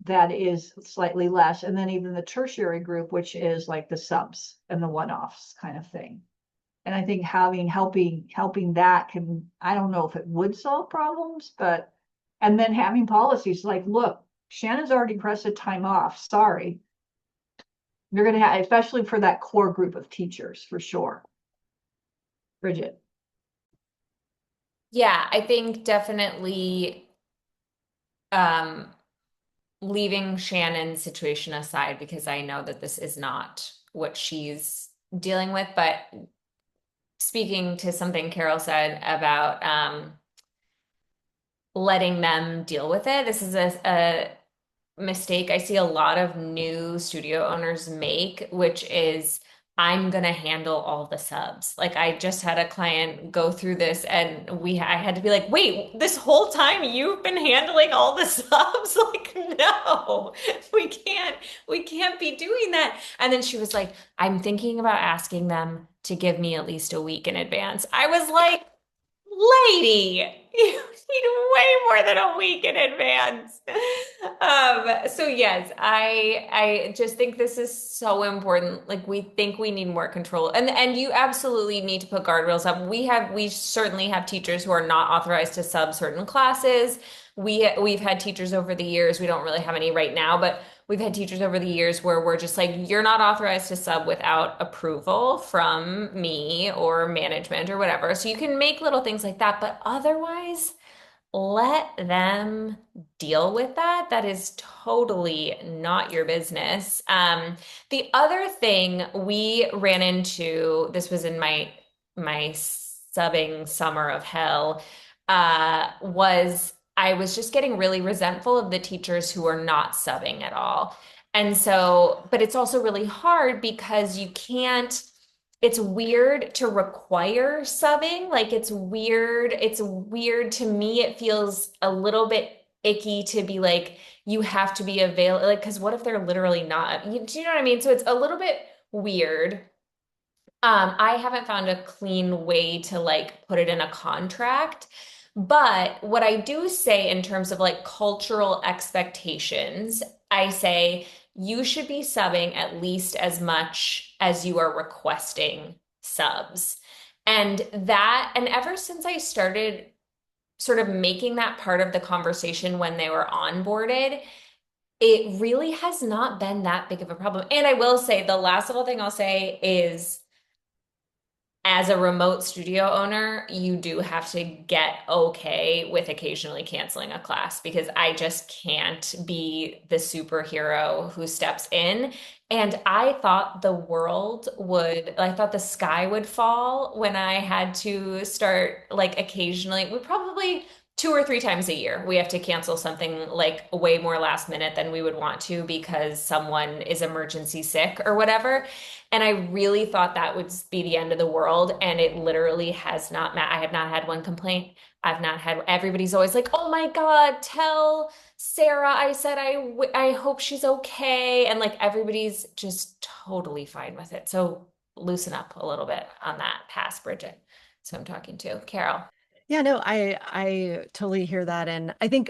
that is slightly less, and then even the tertiary group, which is like the subs and the one-offs kind of thing. And I think helping that can, I don't know if it would solve problems, but, and then having policies like, look, Shannon's already requested time off. Sorry. You're going to have, especially for that core group of teachers, for sure. Bridget. Yeah, I think definitely um, leaving Shannon's situation aside, because I know that this is not what she's dealing with, but speaking to something Carol said about letting them deal with it. This is a mistake I see a lot of new studio owners make, which is I'm gonna handle all the subs. Like I just had a client go through this and I had to be like, wait, this whole time you've been handling all the subs? Like, no, we can't be doing that. And then she was like, I'm thinking about asking them to give me at least a week in advance. I was like, lady, you need way more than a week in advance. So yes, I just think this is so important. Like we think we need more control. And you absolutely need to put guardrails up. We certainly have teachers who are not authorized to sub certain classes. We've had teachers over the years, we don't really have any right now, but we've had teachers over the years where we're just like, you're not authorized to sub without approval from me or management or whatever. So you can make little things like that, but otherwise, let them deal with that. That is totally not your business. The other thing we ran into, this was in my subbing summer of hell, was I was just getting really resentful of the teachers who are not subbing at all. And so, but it's also really hard because you can't, it's weird to require subbing. Like it's weird. It's weird to me. It feels a little bit icky to be like, you have to be available. Like, because what if they're literally not? Do you know what I mean? So it's a little bit weird. I haven't found a clean way to like put it in a contract. But what I do say in terms of like cultural expectations, I say you should be subbing at least as much as you are requesting subs. And ever since I started sort of making that part of the conversation when they were onboarded, it really has not been that big of a problem. And I will say the last little thing I'll say is as a remote studio owner, you do have to get okay with occasionally canceling a class because I just can't be the superhero who steps in. And I thought I thought the sky would fall when I had to start like occasionally, we probably 2 or 3 times a year, we have to cancel something like way more last minute than we would want to because someone is emergency sick or whatever. And I really thought that would be the end of the world. And it literally has not, I have not had one complaint. I've not had, everybody's always like, oh my God, tell Sarah I said I hope she's okay. And like everybody's just totally fine with it. So loosen up a little bit on that. Pass, Bridget. So I'm talking to Carol. Yeah, no, I totally hear that. And I think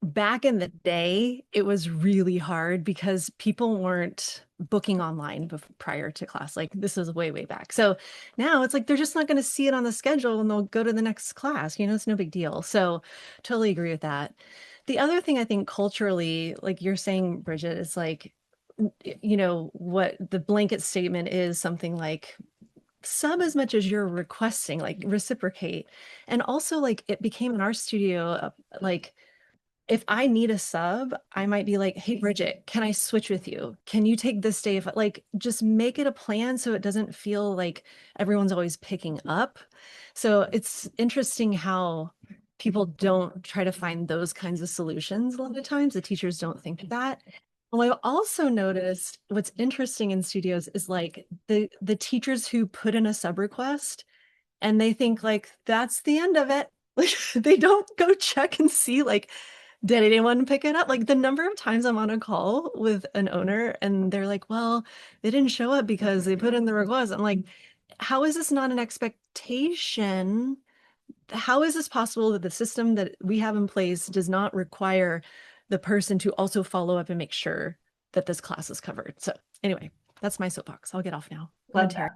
back in the day, it was really hard because people weren't booking online prior to class. Like this is way, way back. So now it's like they're just not going to see it on the schedule and they'll go to the next class. You know, it's no big deal. So totally agree with that. The other thing I think culturally, like you're saying, Bridget, is like, you know, what the blanket statement is something like sub as much as you're requesting, like reciprocate. And also like it became in our studio, like if I need a sub, I might be like, hey, Bridget, can I switch with you? Can you take this day? If like, just make it a plan so it doesn't feel like everyone's always picking up. So it's interesting how people don't try to find those kinds of solutions. A lot of times the teachers don't think of that. Well, I've also noticed what's interesting in studios is like the teachers who put in a sub request and they think like that's the end of it. Like they don't go check and see like did anyone pick it up? Like the number of times I'm on a call with an owner and they're like, well, they didn't show up because they put in the request. I'm like, how is this not an expectation? How is this possible that the system that we have in place does not require the person to also follow up and make sure that this class is covered? So anyway, that's my soapbox. I'll get off now. Love that.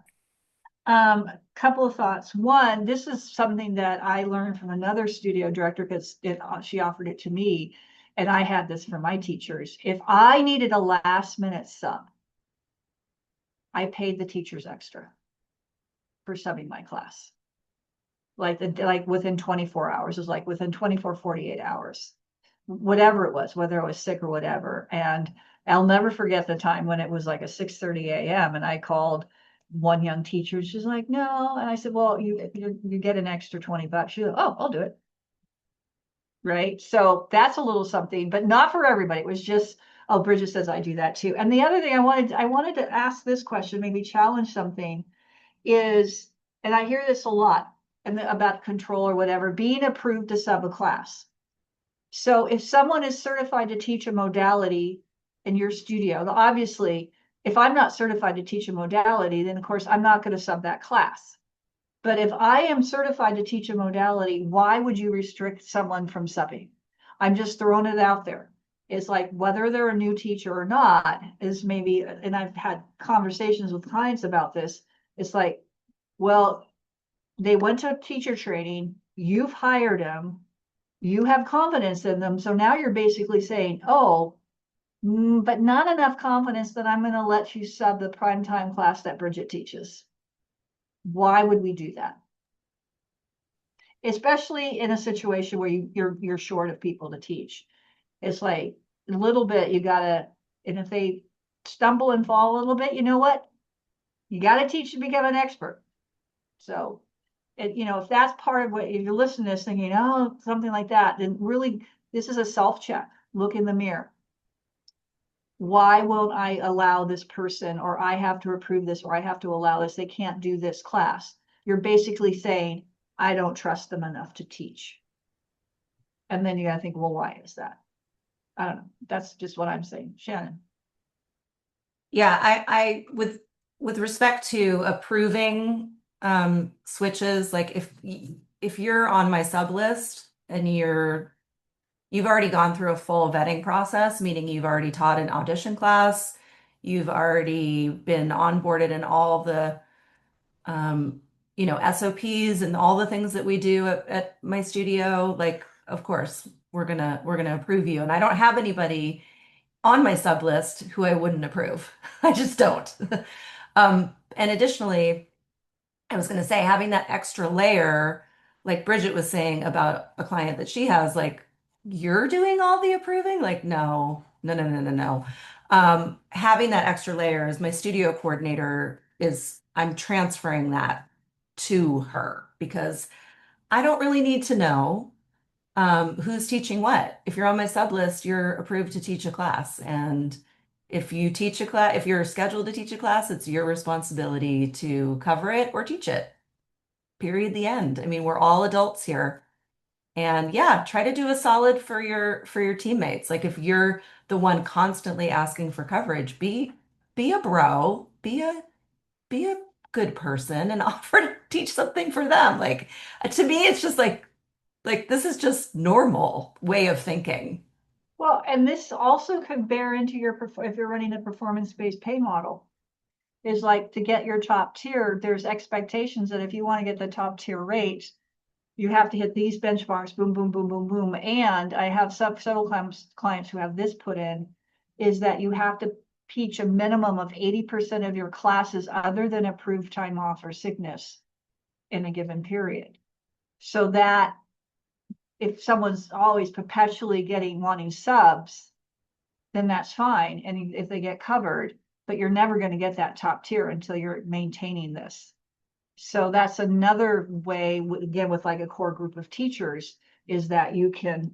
Couple of thoughts. One, this is something that I learned from another studio director because she offered it to me, and I had this for my teachers. If I needed a last minute sub, I paid the teachers extra for subbing my class. Like within 24 hours, it was like within 24, 48 hours, whatever it was, whether I was sick or whatever. And I'll never forget the time when it was like a 6:30 a.m. and I called one young teacher. She's like, no. And I said, well, you get an extra $20. She's like, oh, I'll do it. right? So that's a little something, but not for everybody. It was just, oh, Bridget says I do that too. And the other thing I wanted to ask this question, maybe challenge something is, and I hear this a lot and about control or whatever, being approved to sub a class. So if someone is certified to teach a modality in your studio, obviously, if I'm not certified to teach a modality, then of course I'm not going to sub that class. But if I am certified to teach a modality, why would you restrict someone from subbing? I'm just throwing it out there. It's like whether they're a new teacher or not is maybe, and I've had conversations with clients about this. It's like, well, they went to teacher training, you've hired them, you have confidence in them. So now you're basically saying, oh, but not enough confidence that I'm going to let you sub the primetime class that Bridget teaches. Why would we do that? Especially in a situation where you're short of people to teach. It's like a little bit you gotta, and if they stumble and fall a little bit, you know what? You gotta teach to become an expert. So, if that's part of what, if you're listening to this thinking, oh, something like that, then really this is a self-check. Look in the mirror. Why won't I allow this person, or I have to approve this, or I have to allow this? They can't do this class. You're basically saying, I don't trust them enough to teach. And then you gotta think, well, why is that? I don't know. That's just what I'm saying. Shannon. Yeah, with respect to approving switches, like if you're on my sub list and you've already gone through a full vetting process, meaning you've already taught an audition class, you've already been onboarded in all the SOPs and all the things that we do at my studio, like of course we're gonna approve you. And I don't have anybody on my sub list who I wouldn't approve. I just don't. And additionally, I was going to say having that extra layer, like Bridget was saying about a client that she has, like you're doing all the approving? Like, no, no, no, no, no, no. Having that extra layer as my studio coordinator is, I'm transferring that to her because I don't really need to know who's teaching what. If you're on my sub list, you're approved to teach a class. And if you teach a class, if you're scheduled to teach a class, it's your responsibility to cover it or teach it. Period. The end. I mean, we're all adults here. And yeah, try to do a solid for your teammates. Like if you're the one constantly asking for coverage, be a bro, be a good person and offer to teach something for them. Like to me, it's just like this is just normal way of thinking. Well, and this also could bear into if you're running a performance-based pay model, is like to get your top tier, there's expectations that if you want to get the top tier rate, you have to hit these benchmarks, boom, boom, boom, boom, boom. And I have several clients who have this put in, is that you have to teach a minimum of 80% of your classes other than approved time off or sickness in a given period. So that if someone's always perpetually wanting subs, then that's fine. And if they get covered, but you're never going to get that top tier until you're maintaining this. So that's another way, again, with like a core group of teachers, is that you can,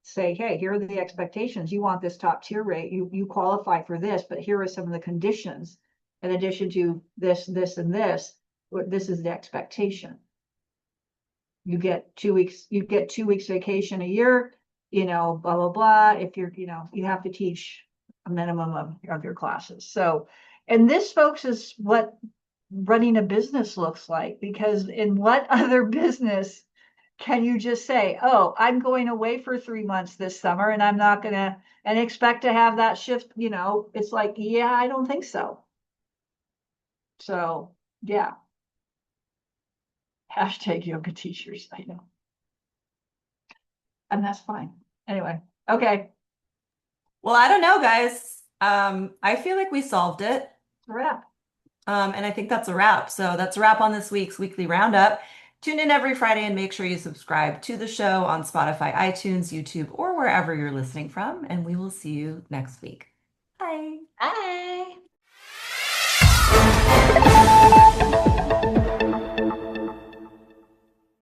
say, hey, here are the expectations. You want this top tier rate. You qualify for this, but here are some of the conditions. In addition to this, this, and this, this is the expectation. You get 2 weeks vacation a year, blah, blah, blah. If you have to teach a minimum of your classes. So, and this, folks, is what running a business looks like, because in what other business can you just say, oh, I'm going away for 3 months this summer and I'm not gonna, and expect to have that shift, it's like, yeah, I don't think so. So yeah. Hashtag yoga teachers, I know. And that's fine. Anyway, okay. Well, I don't know, guys. I feel like we solved it. Wrap. And I think that's a wrap. So that's a wrap on this week's weekly roundup. Tune in every Friday and make sure you subscribe to the show on Spotify, iTunes, YouTube, or wherever you're listening from. And we will see you next week. Bye. Bye.